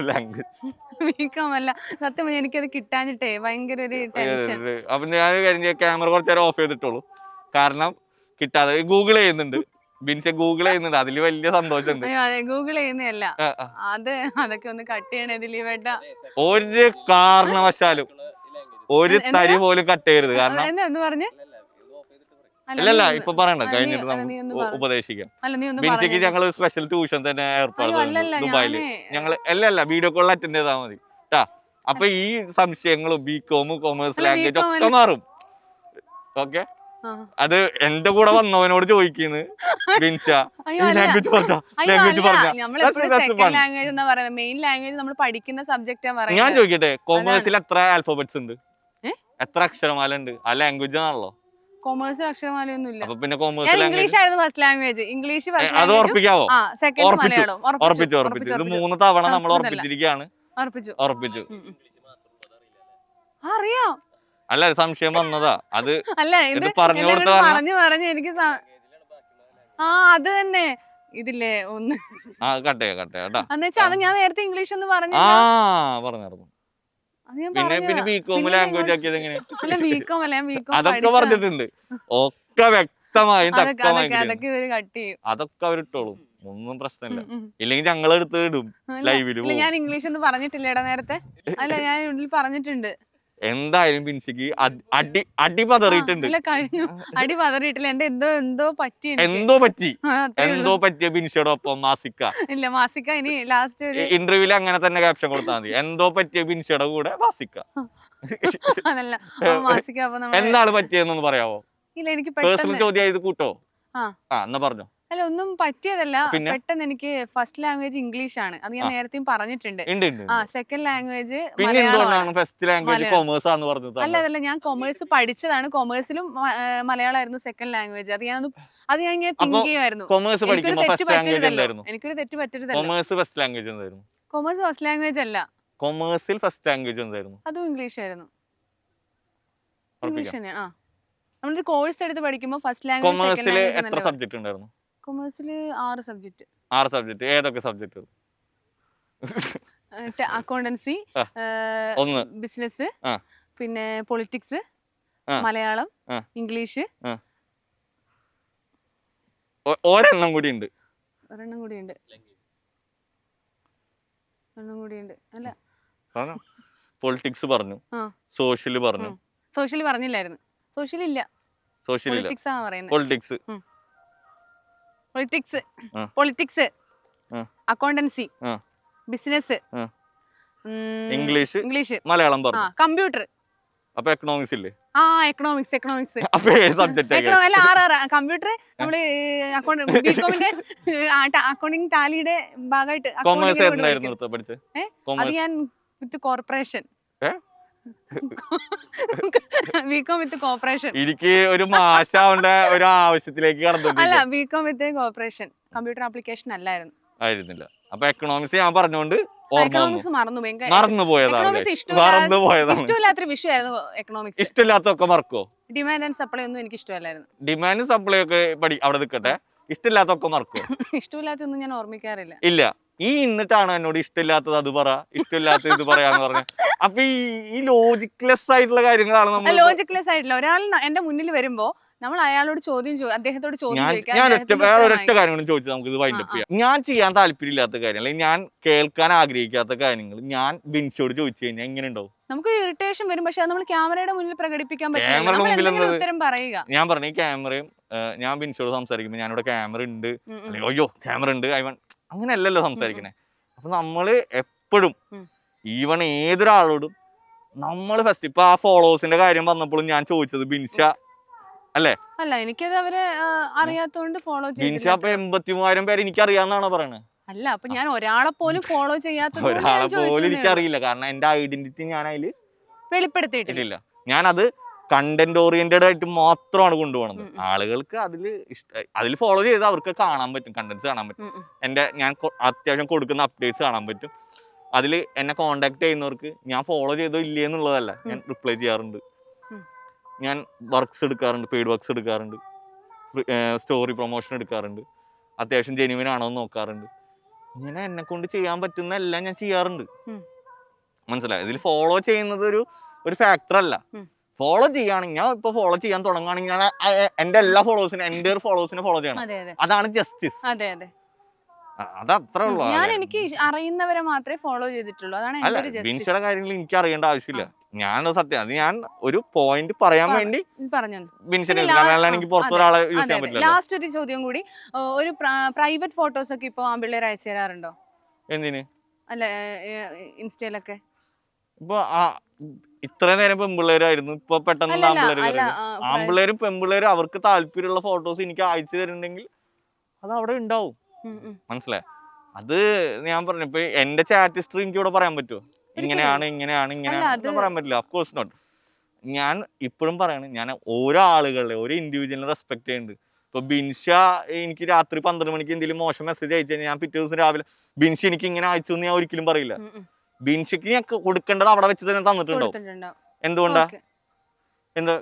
അല്ല, സത്യം പറഞ്ഞാൽ എനിക്കത് കിട്ടാഞ്ഞിട്ടേ ഭയങ്കര ഒരു ടെൻഷൻ. അപ്പൊ ഞാൻ കഴിഞ്ഞ ക്യാമറ കുറച്ചു നേരം ഓഫ് ചെയ്തിട്ടുള്ളൂ, കാരണം കിട്ടാതെ. ഗൂഗിൾ ചെയ്യുന്നുണ്ട് ബിൻഷ, അതില് വലിയ സന്തോഷമുണ്ട്. ഗൂഗിൾ ചെയ്യുന്നതല്ല, അതൊക്കെ ഒന്ന് കട്ട് ചെയ്യണേ ദിലീപേട്ട. ഒരു കാരണവശാലും ഒരു തരി പോലും കട്ട് ചെയ്യരുത്. കാരണം എന്ന് പറഞ്ഞേ അല്ലല്ല, ഇപ്പൊ പറയണ്ട, കഴിഞ്ഞിട്ട് നമുക്ക് ഉപദേശിക്കാം. ബിൻഷയ്ക്ക് ഞങ്ങൾ സ്പെഷ്യൽ ട്യൂഷൻ തന്നെ ഏർപ്പാട് ദുബായില്. ഞങ്ങൾ അല്ലല്ല വീഡിയോ കോളിൽ അറ്റൻഡ് ചെയ്താൽ മതി ട്ടാ. അപ്പൊ ഈ സംശയങ്ങളും ബികോം, കൊമേഴ്സ് ലാംഗ്വേജ് ഒക്കെ മാറും. ഓക്കെ, അത് എന്റെ കൂടെ വന്നവനോട് ചോദിക്കുന്നു, ബിൻഷ ലാംഗ്വേജ് ഞാൻ ചോദിക്കട്ടെ, കൊമേഴ്സിൽ എത്ര ആൽഫബറ്റ്സ് ഉണ്ട്? എത്ര അക്ഷരമാല ഉണ്ട്? ആ ലാംഗ്വേജ് ആണല്ലോ. കൊമേഴ്സിൽ അക്ഷരമാലയൊന്നും ഇല്ല. അപ്പൊ പിന്നെ കൊമേഴ്സ് ഇംഗ്ലീഷ് ആയിരുന്നു ഫസ്റ്റ് ലാംഗ്വേജ്. ഇംഗ്ലീഷ് അത് ഉറപ്പിക്കാവോ? ഉറപ്പിച്ചു. ഇത് 3 തവണ നമ്മൾ ഉറപ്പിച്ചിരിക്കുകയാണ്. ഉറപ്പിച്ചു. അറിയാം. അല്ല, സംശയം വന്നതാ. അത് അല്ല, ഇത് പറഞ്ഞു പറഞ്ഞു എനിക്ക് അത് തന്നെ ഇതില്ലേ ഒന്ന് കട്ടയാ എന്നുവെച്ചാ അത് ഞാൻ നേരത്തെ ഇംഗ്ലീഷ് ഒന്ന് പറഞ്ഞു. പറഞ്ഞായിരുന്നു. പിന്നെ ബികോം ലാംഗ്വേജ് ആക്കിയത് എങ്ങനെയാ? അതൊക്കെ പറഞ്ഞിട്ടുണ്ട്. ഒക്കെ വ്യക്തമായും അതൊക്കെ അവരിട്ടോളും, ഒന്നും പ്രശ്നമില്ല. ഇല്ലെങ്കിൽ ഞങ്ങളെടുത്ത് ഇടും ലൈവില്. ഞാൻ ഇംഗ്ലീഷ് ഒന്നും പറഞ്ഞിട്ടില്ലേടാ നേരത്തെ. അല്ല, ഞാൻ ഇതിൽ പറഞ്ഞിട്ടുണ്ട്. എന്തായാലും ബിൻസിക്ക് അടി പതറിയിട്ടുണ്ട്. അല്ല കഴിഞ്ഞു, അടി പതറിയിട്ടില്ല. എന്റെ എന്തോ പറ്റി, എന്തോ പറ്റിയ ബിൻസിയുടെ ഒപ്പം മാസിക്ക. ഇല്ല മാസിക്ക ഇനി ലാസ്റ്റ് ഒരു ഇന്റർവ്യൂല് അങ്ങനെ തന്നെ ക്യാപ്ഷൻ കൊടുത്താൽ മതി, എന്തോ പറ്റിയ ബിൻസിയുടെ കൂടെ മാസിക്ക. അതല്ല മാസിക്ക. അപ്പൊ നമ്മൾ എന്താണ് പറ്റിയെന്നൊന്ന് പറയാവോ? ഇല്ല എനിക്ക് പേഴ്സണൽ പെട്ടെന്ന് ചോദ്യം ഇത് കൂട്ടോ. ആ എന്നാ പറഞ്ഞോ. അല്ല ഒന്നും പറ്റിയതല്ല, പെട്ടെന്ന് എനിക്ക് ഫസ്റ്റ് ലാംഗ്വേജ് ഇംഗ്ലീഷ് ആണ്, അത് ഞാൻ നേരത്തെയും പറഞ്ഞിട്ടുണ്ട്. സെക്കൻഡ് ലാംഗ്വേജ് അല്ല അതല്ല, ഞാൻ കൊമേഴ്സ് പഠിച്ചതാണ്, കൊമേഴ്സിലും മലയാളമായിരുന്നു സെക്കൻഡ് ലാംഗ്വേജ്. അത് ഞാൻ ഇങ്ങനെ തിങ്ക് ചെയ്യുമായിരുന്നു. എനിക്കൊരു തെറ്റ് പറ്റരുതല്ലോ. കൊമേഴ്സ് ഫസ്റ്റ് ലാംഗ്വേജ് അല്ല, കൊമേഴ്സിൽ ഫസ്റ്റ് ലാംഗ്വേജ് എന്തായിരുന്നു? അതും ഇംഗ്ലീഷ് ആയിരുന്നു. ഇംഗ്ലീഷ് തന്നെയാണ്. നമ്മളൊരു കോഴ്സ് എടുത്ത് പഠിക്കുമ്പോൾ ഫസ്റ്റ് ലാംഗ്വേജ് എത്ര സബ്ജക്ട് ഉണ്ടായിരുന്നു? കൊമേഴ്സിൽ 6 സബ്ജക്ട്. 6 സബ്ജക്ട്. ഏതൊക്കെ സബ്ജക്ട്? അക്കൗണ്ടൻസി, ബിസിനസ്, പിന്നെ പൊളിറ്റിക്സ്, മലയാളം, ഇംഗ്ലീഷ്. ഒരെണ്ണം കൂടി ഉണ്ട്. അല്ല പൊളിറ്റിക്സ് പറഞ്ഞു, സോഷ്യൽ പറഞ്ഞു. സോഷ്യൽ പറഞ്ഞില്ലായിരുന്നു. സോഷ്യൽ ഇല്ല, പൊളിറ്റിക്സ് ആണ് പറയുന്നത്. Politics, accountancy, business, English, Malayalam പറഞ്ഞു. കമ്പ്യൂട്ടർ. അപ്പൊ എക്കണോമിക്സ് ഇല്ലേ? എക്കണോമിക്സ്. അല്ല 6 കമ്പ്യൂട്ടർ. നമ്മള് ബികോമിന്റെ അക്കൗണ്ടിങ് ടാലിയുടെ ഭാഗമായിട്ട് അത് ഞാൻ വിത്ത് കോർപ്പറേഷൻ. ബികോം വിത്ത് കോർപ്പറേഷൻ. എനിക്ക് ഒരു മാസാവേണ്ട ഒരു ആവശ്യത്തിലേക്ക് കടന്നു. അല്ല ബികോം വിത്ത് കോർപ്പറേഷൻ, കമ്പ്യൂട്ടർ ആപ്ലിക്കേഷൻ ആയിരുന്നില്ല. അപ്പൊ എക്കണോമിക്സ് ഞാൻ പറഞ്ഞോണ്ട് എക്കണോമിക്സ് ഇഷ്ടമില്ലാത്തൊരു വിഷയമായിരുന്നു എക്കണോമിക്സ്. ഇഷ്ടമില്ലാത്തൊക്കെ മറക്കോ? ഡിമാൻഡ് ആൻഡ് സപ്ലൈ ഒന്നും എനിക്ക് ഇഷ്ടമല്ലായിരുന്നു. ഡിമാൻഡ് സപ്ലൈ ഒക്കെ അവിടെ നിൽക്കട്ടെ, ഇഷ്ടമില്ലാത്തൊക്കെ മറക്കോ? ഇഷ്ടമില്ലാത്തൊന്നും ഞാൻ ഓർമ്മിക്കാറില്ല. ഇല്ല, എന്നിട്ടാണ് എന്നോട് ഇഷ്ടമില്ലാത്തത് അത് പറ, ഇഷ്ടമില്ലാത്തത് ഇത് പറയാന്ന് പറഞ്ഞു. അപ്പൊ ഈ ലോജിക്ലെസ് ആയിട്ടുള്ള കാര്യങ്ങളാണ് നമ്മൾ. ലോജിക്ലെസ് ആയിട്ടില്ല. ഒരാൾ എന്റെ മുന്നിൽ വരുമ്പോ നമ്മൾ അയാളോട് അദ്ദേഹത്തോട് ചോദ്യം ഞാൻ ഒരൊറ്റ കാര്യം കൂടി ചോദിച്ചു നമുക്ക് ഇത് വൈൻഡ് അപ്പ് ചെയ്യാം. ഞാൻ ചെയ്യാൻ താല്പര്യമില്ലാത്ത കാര്യം അല്ലെങ്കിൽ ഞാൻ കേൾക്കാൻ ആഗ്രഹിക്കാത്ത കാര്യങ്ങൾ ഞാൻ ബിൻസിയോട് ചോദിച്ചു കഴിഞ്ഞാൽ എങ്ങനെ ഉണ്ടാവും? നമുക്ക് ഇറിറ്റേഷൻ വരും. പക്ഷെ നമ്മൾ ക്യാമറയുടെ മുന്നിൽ പ്രകടിപ്പിക്കാൻ പറ്റില്ല. ഉത്തരം പറയുക. ഞാൻ പറഞ്ഞു ഈ ക്യാമറയും ഞാൻ ബിൻസിയോട് സംസാരിക്കുമ്പോൾ ഞാനിവിടെ ക്യാമറ ഉണ്ട്, അല്ലെങ്കിൽ അയ്യോ ക്യാമറ ഉണ്ട് അങ്ങനെയല്ലല്ലോ സംസാരിക്കണേ. അപ്പൊ നമ്മള് എപ്പോഴും ഈവൺ ഏതൊരാളോടും നമ്മള് ഫസ്റ്റ് ഇപ്പൊ ആ ഫോളോവേഴ്സിന്റെ കാര്യം പറഞ്ഞപ്പോഴും ഞാൻ ചോദിച്ചത് ബിൻഷ അല്ലേ? അല്ല എനിക്കത് അവരെ അറിയാത്തോണ്ട് ഫോളോ ചെയ്തു. ബിൻഷ ഇപ്പൊ 83,000 പേര് എനിക്ക് അറിയാന്നാണോ പറയണത്? അല്ല അപ്പൊ ഞാൻ ഒരാളെ പോലും ഫോളോ ചെയ്യാത്ത ഒരാളെ പോലും എനിക്കറിയില്ല. കാരണം എന്റെ ഐഡന്റിറ്റി ഞാൻ അതില് വെളിപ്പെടുത്തിയിട്ടില്ല. ഞാനത് കണ്ടന്റ് ഓറിയന്റഡ് ആയിട്ട് മാത്രമാണ് കൊണ്ടുപോകുന്നത്. ആളുകൾക്ക് അതിൽ ഫോളോ ചെയ്ത് അവർക്ക് കാണാൻ പറ്റും, കണ്ടന്റ്സ് കാണാൻ പറ്റും, ഞാൻ അത്യാവശ്യം കൊടുക്കുന്ന അപ്ഡേറ്റ്സ് കാണാൻ പറ്റും. അതിൽ എന്നെ കോണ്ടാക്ട് ചെയ്യുന്നവർക്ക് ഞാൻ ഫോളോ ചെയ്തോ ഇല്ലേ എന്നുള്ളതല്ല, ഞാൻ റിപ്ലൈ ചെയ്യാറുണ്ട്. ഞാൻ വർക്ക്സ് എടുക്കാറുണ്ട്, പെയ്ഡ് വർക്ക്സ് എടുക്കാറുണ്ട്, സ്റ്റോറി പ്രൊമോഷൻ എടുക്കാറുണ്ട്, അത്യാവശ്യം ജെന്യുവിൻ ആണോ എന്ന് നോക്കാറുണ്ട്. ഇങ്ങനെ എന്നെ കൊണ്ട് ചെയ്യാൻ പറ്റുന്ന എല്ലാം ഞാൻ ചെയ്യാറുണ്ട്. മനസ്സിലായി? ഇതിൽ ഫോളോ ചെയ്യുന്നത് ഒരു ഫാക്ടർ അല്ല. ഫോളോ ചെയ്യുകയാണെങ്കിൽ ഞാൻ ഇപ്പൊ ഫോളോ ചെയ്യാൻ തുടങ്ങുകയാണെങ്കിൽ ഞാൻ എന്റെ എല്ലാ ഫോളോവേഴ്സിനും എന്റെ ഫോളോവേഴ്സിനെ ഫോളോ ചെയ്യണം. അതാണ് ജസ്റ്റിസ്. അതത്രേ ഉള്ളൂ. ഞാൻ എനിക്ക് അറിയുന്നവരെ മാത്രമേ ഫോളോ ചെയ്തിട്ടുള്ളൂ. അതാണ് ബിൻസിയുടെ കാര്യങ്ങൾ എനിക്ക് അറിയേണ്ട ആവശ്യമില്ല. ഞാൻ സത്യം അത് ഞാൻ ഒരു പോയിന്റ് പറയാൻ വേണ്ടി ബിൻസിനെ പുറത്തൊരാളെ യൂസ് ചെയ്യാൻ പറ്റില്ല. ലാസ്റ്റ് ഒരു ചോദ്യം കൂടി. ഒരു പ്രൈവറ്റ് ഫോട്ടോസ് ഒക്കെ ഇപ്പൊ ആൺപിള്ളേർ അയച്ചു തരാറുണ്ടോ? എന്തിന്? അല്ല ഇൻസ്റ്റയിലൊക്കെ ഇപ്പൊ ഇത്രയും നേരം പെൺപിള്ളേരായിരുന്നു, ഇപ്പൊ പെട്ടെന്ന് ആൺപിള്ളേരും പെൺപിള്ളേരും അവർക്ക് താല്പര്യമുള്ള ഫോട്ടോസ് എനിക്ക് അയച്ചു തരുന്നുണ്ടെങ്കിൽ അത് അവിടെ ഉണ്ടാവും. മനസ്സിലായി? അത് ഞാൻ പറഞ്ഞു. ഇപ്പൊ എന്റെ ചാറ്റ് ഹിസ്റ്ററി എനിക്ക് ഇവിടെ പറയാൻ പറ്റുമോ? ഇങ്ങനെയാണ് പറയാൻ പറ്റില്ല. Of course not. ഞാൻ ഇപ്പോഴും പറയാണ്, ഞാൻ ഓരോ ആളുകളെ ഓരോ ഇൻഡിവിജ്വലിനെ റെസ്പെക്ട് ചെയ്യുന്നുണ്ട്. ഇപ്പൊ ബിൻഷ എനിക്ക് രാത്രി 12 മണിക്ക് എന്തെങ്കിലും മോശം മെസ്സേജ് അയച്ചു കഴിഞ്ഞാൽ ഞാൻ പിറ്റേ ദിവസം രാവിലെ ബിൻഷ എനിക്ക് ഇങ്ങനെ അയച്ചു എന്ന് ഞാൻ ഒരിക്കലും പറയില്ല. ബിൻഷയ്ക്ക് ഞാൻ കൊടുക്കേണ്ടത് അവിടെ വെച്ച് തന്നെ തന്നിട്ടുണ്ടാവും. എന്തുകൊണ്ടാ?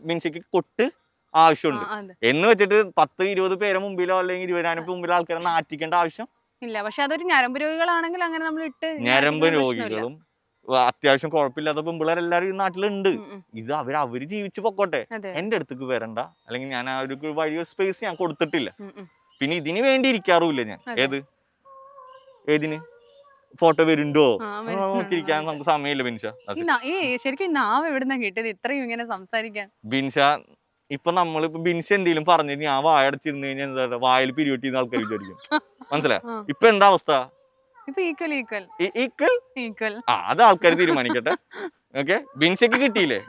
ബിൻഷയ്ക്ക് കൊട്ട് ആവശ്യമുണ്ട് എന്ന് വെച്ചിട്ട് 10-20 പേരെ മുമ്പിലോ അല്ലെങ്കിൽ 20,000 മുമ്പിലോ ആൾക്കാരെ നാറ്റിക്കേണ്ട ആവശ്യം ഇല്ല. പക്ഷെ അതൊരു ഞരമ്പ് രോഗികളാണെങ്കിൽ അങ്ങനെ നമ്മൾ ഞരമ്പ് രോഗികളും അത്യാവശ്യം കുഴപ്പമില്ലാത്ത പെമ്പിള്ളേർ എല്ലാവരും ഈ നാട്ടിലുണ്ട്. ഇത് അവര് ജീവിച്ചു പൊക്കോട്ടെ, എന്റെ അടുത്തേക്ക് വരണ്ട. അല്ലെങ്കിൽ ഞാൻ ആ ഒരു വലിയ സ്പേസ് ഞാൻ കൊടുത്തിട്ടില്ല. പിന്നെ ഇതിന് വേണ്ടി ഇരിക്കാറുമില്ല ഞാൻ. ഏതിന് ഫോട്ടോ വരുന്നുണ്ടോ വരുന്നുണ്ടോ? നോക്കിയിരിക്കാൻ നമുക്ക് സമയമില്ല ബിൻഷ. ഈ ശരിക്കും ഈ നാവ് എവിടുന്നാ കിട്ടിയത് ഇത്രയും ഇങ്ങനെ സംസാരിക്കാൻ? ബിൻഷ ഇപ്പൊ നമ്മളിപ്പോ ബിൻഷ എന്തെങ്കിലും പറഞ്ഞിട്ട് ഞാൻ വായടച്ചിരുന്നു കഴിഞ്ഞാൽ എന്താ വായിൽ പിരിവെട്ടിന്ന് ആൾക്കാർ വിചാരിക്കും. മനസ്സിലായി? ഇപ്പൊ എന്താ അവസ്ഥ? ഇപ്പൊ ഈക്വൽ ഈക്വൽ ഈക്വൽ ഈക്വൽ. അത് ആൾക്കാർ തീരുമാനിക്കട്ടെ. ഓക്കെ, ബിൻഷയ്ക്ക് കിട്ടിയില്ലേ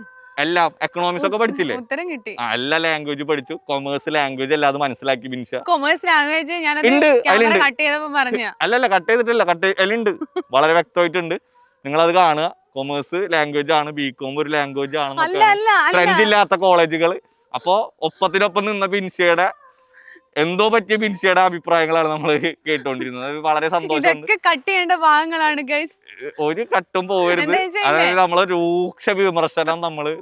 എല്ലാം? എക്കണോമിക്സ് ഒക്കെ പഠിച്ചില്ലേ? ഉത്തരം കിട്ടി. എല്ലാ ലാംഗ്വേജ് പഠിച്ചു. കൊമേഴ്സ് ലാംഗ്വേജ് അല്ലാതെ മനസ്സിലാക്കി ബിൻഷ. കൊമേഴ്സ് ലാംഗ്വേജ് കട്ട് ചെയ്തപ്പോ പറഞ്ഞ അല്ലല്ല, കട്ട് ചെയ്തിട്ടില്ല, അതിലുണ്ട്, വളരെ വ്യക്തമായിട്ടുണ്ട്. നിങ്ങൾ അത് കാണുക. കൊമേഴ്സ് ലാംഗ്വേജ് ആണ്, ബികോം ഒരു ലാംഗ്വേജ് ആണ്, ഫ്രഞ്ച് ഇല്ലാത്ത കോളേജുകൾ. അപ്പോ ഒപ്പത്തിനൊപ്പം നിന്ന ബിൻഷയുടെ എന്തോ പറ്റിയ ബിൻഷയുടെ അഭിപ്രായങ്ങളാണ് നമ്മൾ കേട്ടോണ്ടിരുന്നത്. അത് വളരെ സന്തോഷമുണ്ട്. കട്ട് ചെയ്യേണ്ട ഭാഗങ്ങളാണ് ഗൈസ്. ഒരു കട്ടും പോകരുത്. അതായത് നമ്മളെ രൂക്ഷ വിമർശനം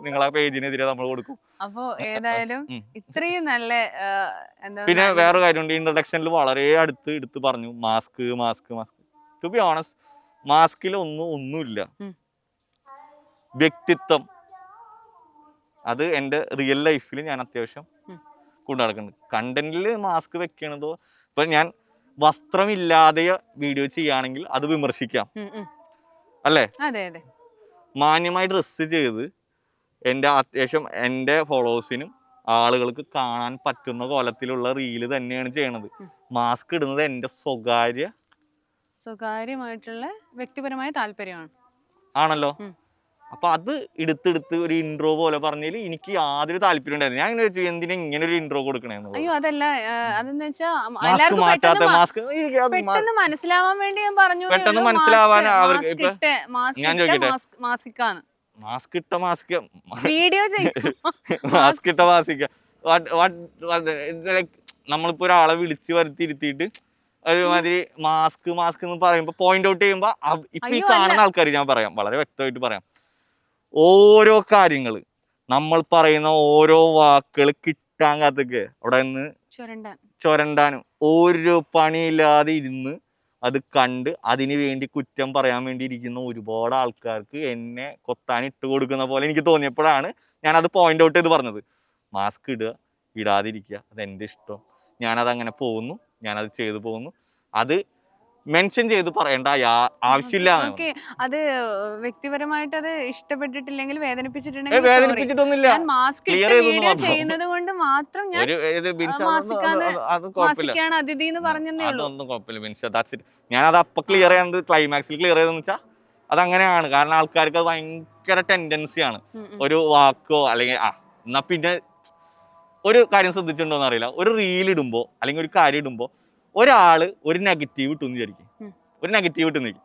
നിങ്ങളെ പേജിനെതിരെ നമ്മൾ കൊടുക്കും. അപ്പൊ ഏതായാലും ഇത്രയും നല്ല പിന്നെ വേറെ കാര്യമുണ്ട്. ഇൻട്രഡക്ഷനിൽ വളരെ എടുത്ത് പറഞ്ഞു mask mask mask. To be honest, മാസ്കിൽ ഒന്നുമില്ല. വ്യക്തിത്വം, അത് എൻ്റെ റിയൽ ലൈഫിൽ ഞാൻ അത്യാവശ്യം കൊണ്ടു നടക്കുന്നുണ്ട്. കണ്ടന്റിൽ മാസ്ക് വെക്കണതോ, ഇപ്പൊ ഞാൻ വസ്ത്രമില്ലാതെ വീഡിയോ ചെയ്യുകയാണെങ്കിൽ അത് വിമർശിക്കാം, അല്ലേ? മാന്യമായി ഡ്രസ്സ് ചെയ്ത് അത്യാവശ്യം എൻ്റെ ഫോളോവേഴ്സിനും ആളുകൾക്ക് കാണാൻ പറ്റുന്ന കോലത്തിലുള്ള റീല് തന്നെയാണ് ചെയ്യണത്. മാസ്ക് ഇടുന്നത് എൻ്റെ സ്വകാര്യമായിട്ടുള്ള വ്യക്തിപരമായ താല്പര്യമാണ് ആണല്ലോ. അപ്പൊ അത് എടുത്തെടുത്ത് ഒരു ഇൻട്രോ പോലെ പറഞ്ഞാൽ എനിക്ക് യാതൊരു താല്പര്യം ഉണ്ടായിരുന്നു. ഞാൻ ഇങ്ങനെ എന്തിനാ ഇങ്ങനെ ഒരു ഇൻട്രോ കൊടുക്കണേന്ന്. അയ്യോ അതല്ല, അതെന്ന് വെച്ചാൽ പെട്ടെന്ന് മനസ്സിലാവാൻ വേണ്ടി ഞാൻ പറഞ്ഞു. പെട്ടെന്ന് മനസ്സിലാവാൻ ഞാൻ ചോദിക്കട്ടെ, മാസ്ക് ഇട്ട മാസ്ക് വീഡിയോ മാസ്ക് ഇട്ട മാസ്ക് നമ്മളിപ്പോ ഒരാളെ വിളിച്ച് വരുത്തിയിരുത്തിയിട്ട് ഒരുമാതിരി മാസ്ക് മാസ്ക് എന്ന് പറയുമ്പോ പോയിന്റ് ഔട്ട് ചെയ്യുമ്പോ ഇപ്പൊ ഈ കാണുന്ന ആൾക്കാർ, ഞാൻ പറയാം, വളരെ വ്യക്തമായിട്ട് പറയാം, ഓരോ കാര്യങ്ങള് നമ്മൾ പറയുന്ന ഓരോ വാക്കുകൾ കിട്ടാൻ കാത്തൊക്കെ അവിടെ നിന്ന് ചൊരണ്ടാനും ഒരു പണിയില്ലാതെ ഇരുന്ന് അത് കണ്ട് അതിന് വേണ്ടി കുറ്റം പറയാൻ വേണ്ടി ഇരിക്കുന്ന ഒരുപാട് ആൾക്കാർക്ക് എന്നെ കൊത്താൻ ഇട്ട് കൊടുക്കുന്ന പോലെ എനിക്ക് തോന്നിയപ്പോഴാണ് ഞാനത് പോയിന്റ് ഔട്ട് ചെയ്ത് പറഞ്ഞത്. മാസ്ക് ഇടുക, ഇടാതിരിക്കുക, അതെൻ്റെ ഇഷ്ടം, ഞാനത് അങ്ങനെ പോകുന്നു, ഞാനത് ചെയ്തു പോകുന്നു. അത് മെൻഷൻ ചെയ്ത് പറയേണ്ട ആവശ്യമില്ല. അത് വ്യക്തിപരമായിട്ട് അത് ഇഷ്ടപ്പെട്ടിട്ടില്ലെങ്കിൽ വേദനിപ്പിച്ചിട്ടുണ്ടെങ്കിൽ മാസ്ക് വീഡിയോ ചെയ്യുന്നത് കൊണ്ട് മാത്രം ഞാൻ അതിഥി എന്ന് പറഞ്ഞതേ ഉള്ളൂ. അതൊന്നും കുഴപ്പമില്ല. ഞാനത് അപ്പൊ ക്ലിയർ ചെയ്യാൻ ക്ലൈമാക്സിൽ ക്ലിയർ ചെയ്തെന്ന് വെച്ചാൽ അതങ്ങനെയാണ്. കാരണം ആൾക്കാർക്ക് അത് ഭയങ്കര ടെൻഡൻസിയാണ്. ഒരു വാക്കോ അല്ലെങ്കിൽ എന്നാ പിന്നെ ഒരു കാര്യം ശ്രദ്ധിച്ചിട്ടുണ്ടോന്ന് അറിയില്ല, ഒരു റീൽ ഇടുമ്പോ അല്ലെങ്കിൽ ഒരു കാര്യം ഇടുമ്പോ ഒരാള് ഒരു നെഗറ്റീവ് ഇട്ടെന്ന് വിചാരിക്കും, ഒരു നെഗറ്റീവ് ഇട്ടെന്ന് വിചാരിക്കും,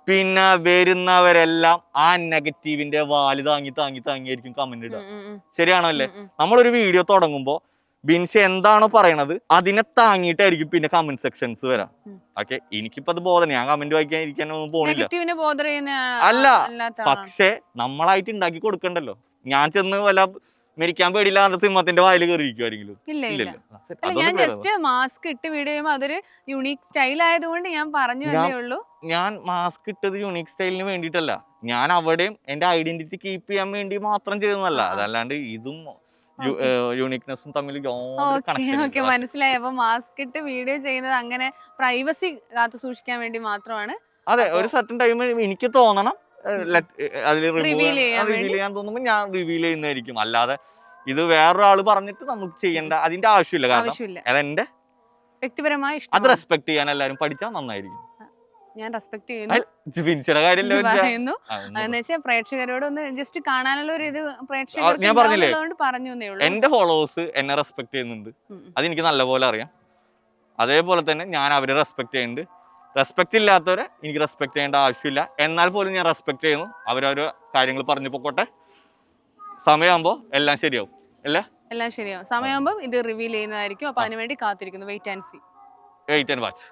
പിന്നെ വരുന്നവരെല്ലാം ആ നെഗറ്റീവിന്റെ വാല് താങ്ങിയായിരിക്കും കമന്റ് ഇടുക. ശരിയാണോ അല്ലേ? നമ്മളൊരു വീഡിയോ തുടങ്ങുമ്പോ ബിൻഷ എന്താണോ പറയണത് അതിനെ താങ്ങിയിട്ടായിരിക്കും പിന്നെ കമന്റ് സെക്ഷൻസ് വരാം. ഓക്കെ, എനിക്കിപ്പോ അത് ബോധന, ഞാൻ കമന്റ് വായിക്കാൻ ഇരിക്കാനൊന്നും പോണില്ല. അല്ല, പക്ഷെ നമ്മളായിട്ട് ഉണ്ടാക്കി കൊടുക്കണ്ടല്ലോ. ഞാൻ ചെന്ന് വല്ല മരിക്കാൻ പേടിയില്ലാത്ത സിംഹത്തിന്റെ വായിൽ കയറിയിരിക്കുമായിരിക്കും. ഞാൻ ജസ്റ്റ് മാസ്ക് ഇട്ട് വീഡിയോ ചെയ്യുമ്പോൾ അതൊരു യുണീക് സ്റ്റൈൽ ആയതുകൊണ്ട് ഞാൻ പറഞ്ഞു എന്നേ ഉള്ളൂ. ഞാൻ മാസ്ക് ഇട്ടത് യുണീക് സ്റ്റൈലിന് വേണ്ടിയിട്ടല്ല, ഞാൻ അവിടെയും എന്റെ ഐഡന്റിറ്റി കീപ്പ് ചെയ്യാൻ വേണ്ടി മാത്രം ചെയ്തതല്ല. അതല്ലാണ്ട് ഇതും യൂണിക്നെസ്സും തമ്മിൽ മനസ്സിലായി. അപ്പൊ മാസ്ക് ഇട്ട് വീഡിയോ ചെയ്യുന്നത് അങ്ങനെ പ്രൈവസി കാത്തു സൂക്ഷിക്കാൻ വേണ്ടി മാത്രമാണ്. അതെ, ഒരു സർട്ടൻ ടൈം എനിക്ക് തോന്നണം അതിൽ റിവീൽ ചെയ്യാൻ തോന്നുമ്പോ ഞാൻ റിവീൽ ചെയ്യുന്നതായിരിക്കും. അല്ലാതെ ഇത് വേറൊരാള് പറഞ്ഞിട്ട് നമുക്ക് ചെയ്യേണ്ട അതിന്റെ ആവശ്യമില്ല. കാരണം അതെന്റെ വ്യക്തിപരമായ ഇഷ്ടം. അത് റെസ്പെക്ട് ചെയ്യാൻ എല്ലാവരും പഠിച്ചാൽ നന്നായിരിക്കും. ഞാൻ റെസ്പെക്ട് ചെയ്യുന്നു. പ്രേക്ഷകരോട് ഒന്ന് ജസ്റ്റ് കാണാനുള്ള ഒരു ഇത് ഞാൻ പറഞ്ഞില്ലേ, എന്റെ ഫോളോവേഴ്സ് എന്നെ റെസ്പെക്ട് ചെയ്യുന്നുണ്ട്, അതെനിക്ക് നല്ലപോലെ അറിയാം. അതേപോലെ തന്നെ ഞാൻ അവരെ റെസ്പെക്ട് ചെയ്യുന്നുണ്ട്. റെസ്പെക്ട് ഇല്ലാത്തവരെ എനിക്ക് റെസ്പെക്ട് ചെയ്യേണ്ട ആവശ്യമില്ല. എന്നാൽ പോലും ഞാൻ റെസ്പെക്ട് ചെയ്യുന്നു. അവരവരെ കാര്യങ്ങൾ പറഞ്ഞു പോട്ടെ. സമയമാകുമ്പോൾ എല്ലാം ശരിയാവും. എല്ലാം ശരിയാവും. സമയമാകുമ്പോൾ ഇത് റിവീൽ ചെയ്യുന്നതായിരിക്കും. അപ്പൊ അതിനുവേണ്ടി കാത്തിരിക്കുന്നു. Wait and watch.